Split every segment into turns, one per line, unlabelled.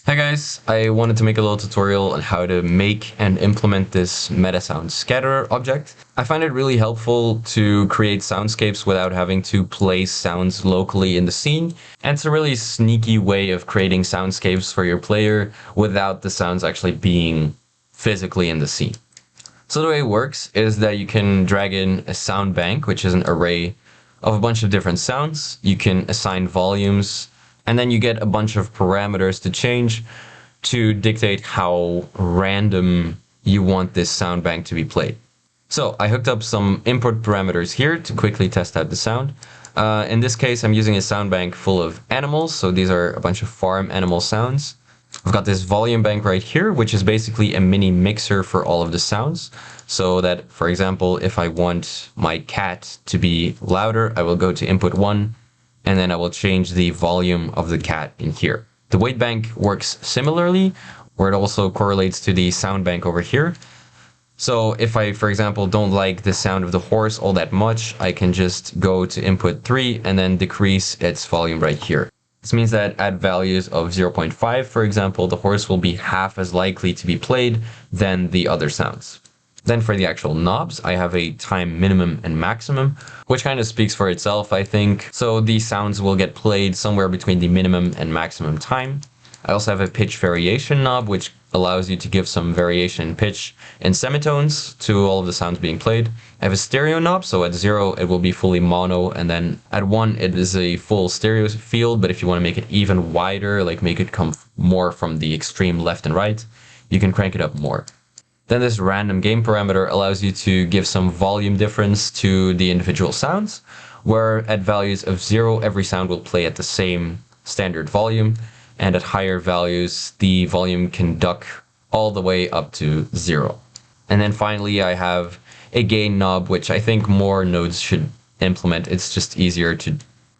Hi guys, I wanted to make a little tutorial on how to make and implement this Metasounds scatter object. I find it really helpful to create soundscapes without having to place sounds locally in the scene, and it's a really sneaky way of creating soundscapes for your player without the sounds actually being physically in the scene. So the way it works is that you can drag in a sound bank, which is an array of a bunch of different sounds. You can assign volumes, and then you get a bunch of parameters to change to dictate how random you want this sound bank to be played. So I hooked up some input parameters here to quickly test out the sound. In this case, I'm using a sound bank full of animals. So these are a bunch of farm animal sounds. I've got this volume bank right here, which is basically a mini mixer for all of the sounds. So that, for example, if I want my cat to be louder, I will go to input 1, and then I will change the volume of the cat in here. The weight bank works similarly, where it also correlates to the sound bank over here. So if I, for example, don't like the sound of the horse all that much, I can just go to input 3 and then decrease its volume right here. This means that at values of 0.5, for example, the horse will be half as likely to be played than the other sounds. Then for the actual knobs, I have a time minimum and maximum, which kind of speaks for itself, I think. So these sounds will get played somewhere between the minimum and maximum time. I also have a pitch variation knob, which allows you to give some variation in pitch and semitones to all of the sounds being played. I have a stereo knob, so at 0 it will be fully mono, and then at 1 it is a full stereo field, but if you want to make it even wider, like make it come more from the extreme left and right, you can crank it up more. Then this random gain parameter allows you to give some volume difference to the individual sounds, where at values of 0, every sound will play at the same standard volume, and at higher values, the volume can duck all the way up to 0. And then finally, I have a gain knob, which I think more nodes should implement. It's just easier to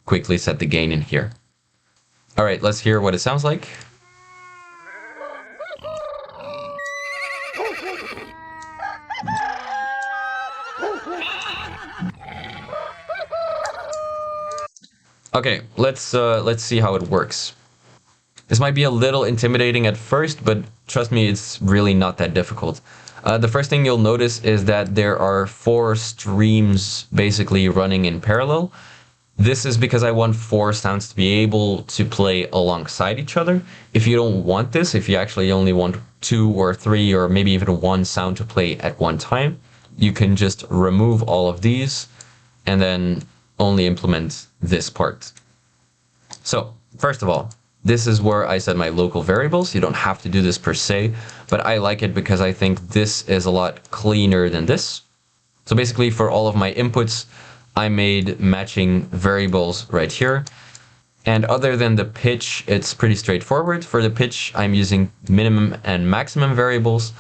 quickly set the gain in here. All right, let's hear what it sounds like. Okay, let's see how it works. This might be a little intimidating at first, but trust me, it's really not that difficult. The first thing you'll notice is that there are 4 streams basically running in parallel. This is because I want 4 sounds to be able to play alongside each other. If you don't want this, if you actually only want 2 or 3 or maybe even 1 sound to play at one time, you can just remove all of these and then only implement this part. So, first of all, this is where I set my local variables. You don't have to do this per se, but I like it because I think this is a lot cleaner than this. So basically for all of my inputs, I made matching variables right here. And other than the pitch, it's pretty straightforward. For the pitch, I'm using minimum and maximum variables.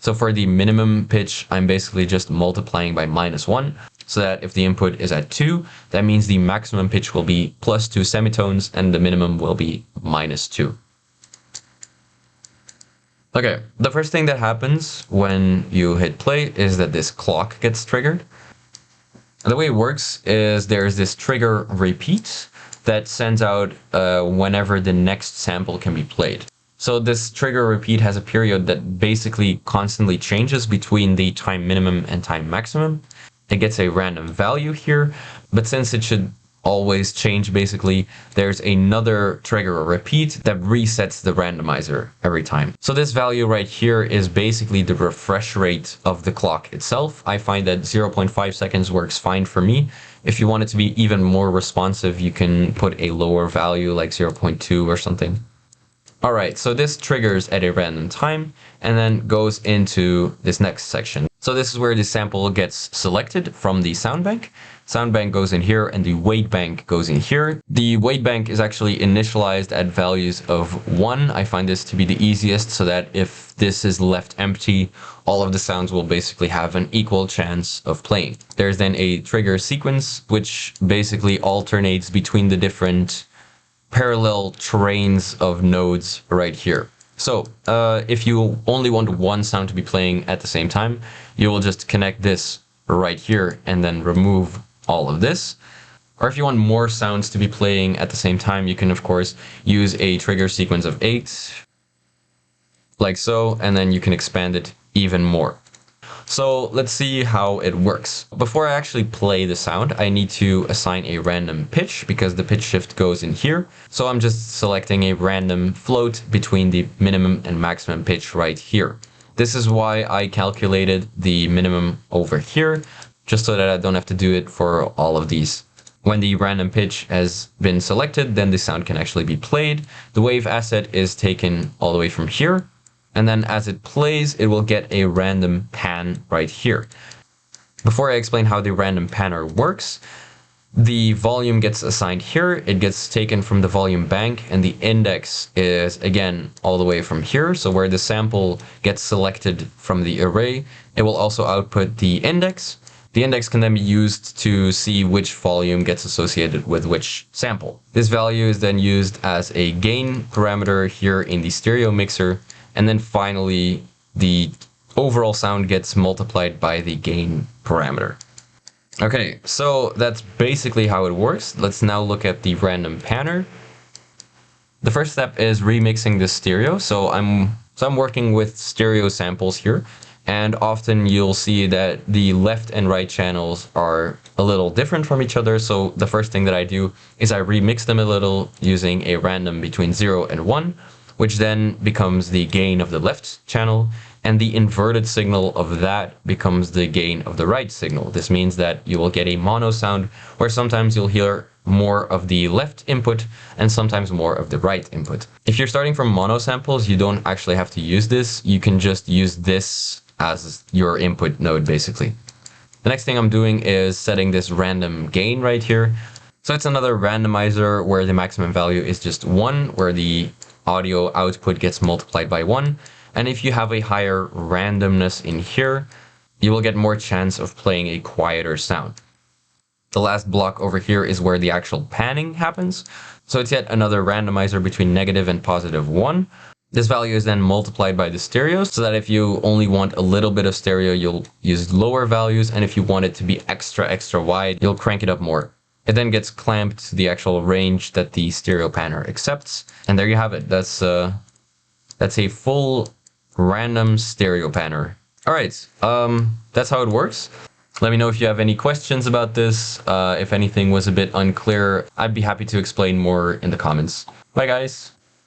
So for the minimum pitch, I'm basically just multiplying by -1. So that if the input is at 2, that means the maximum pitch will be +2 semitones and the minimum will be -2. Okay, the first thing that happens when you hit play is that this clock gets triggered. And the way it works is there's this trigger repeat that sends out whenever the next sample can be played. So this trigger repeat has a period that basically constantly changes between the time minimum and time maximum. It gets a random value here, but since it should always change basically, there's another trigger repeat that resets the randomizer every time. So this value right here is basically the refresh rate of the clock itself. I find that 0.5 seconds works fine for me. If you want it to be even more responsive, you can put a lower value like 0.2 or something. Alright, so this triggers at a random time and then goes into this next section. So this is where the sample gets selected from the sound bank. Sound bank goes in here and the weight bank goes in here. The weight bank is actually initialized at values of 1. I find this to be the easiest so that if this is left empty, all of the sounds will basically have an equal chance of playing. There's then a trigger sequence, which basically alternates between the different parallel trains of nodes right here. So if you only want 1 sound to be playing at the same time, you will just connect this right here and then remove all of this. Or if you want more sounds to be playing at the same time, you can of course use a trigger sequence of 8. like so, and then you can expand it even more. So let's see how it works. Before I actually play the sound, I need to assign a random pitch because the pitch shift goes in here. So I'm just selecting a random float between the minimum and maximum pitch right here. This is why I calculated the minimum over here, just so that I don't have to do it for all of these. When the random pitch has been selected, then the sound can actually be played. The wave asset is taken all the way from here. And then as it plays, it will get a random pan right here. Before I explain how the random panner works, the volume gets assigned here. It gets taken from the volume bank, and the index is again all the way from here. So where the sample gets selected from the array, it will also output the index. The index can then be used to see which volume gets associated with which sample. This value is then used as a gain parameter here in the stereo mixer. And then finally, the overall sound gets multiplied by the gain parameter. Okay, so that's basically how it works. Let's now look at the random panner. The first step is remixing the stereo. So I'm working with stereo samples here, and often you'll see that the left and right channels are a little different from each other. So the first thing that I do is I remix them a little using a random between 0 and 1. Which then becomes the gain of the left channel, and the inverted signal of that becomes the gain of the right signal. This means that you will get a mono sound where sometimes you'll hear more of the left input and sometimes more of the right input. If you're starting from mono samples, you don't actually have to use this. You can just use this as your input node, basically. The next thing I'm doing is setting this random gain right here. So it's another randomizer where the maximum value is just 1, where the audio output gets multiplied by 1. And if you have a higher randomness in here, you will get more chance of playing a quieter sound. The last block over here is where the actual panning happens. So it's yet another randomizer between negative and positive 1. This value is then multiplied by the stereo, so that if you only want a little bit of stereo, you'll use lower values. And if you want it to be extra wide, you'll crank it up more. It then gets clamped to the actual range that the stereo panner accepts. And there you have it. That's a full random stereo panner. All right, that's how it works. Let me know if you have any questions about this. If anything was a bit unclear, I'd be happy to explain more in the comments. Bye, guys.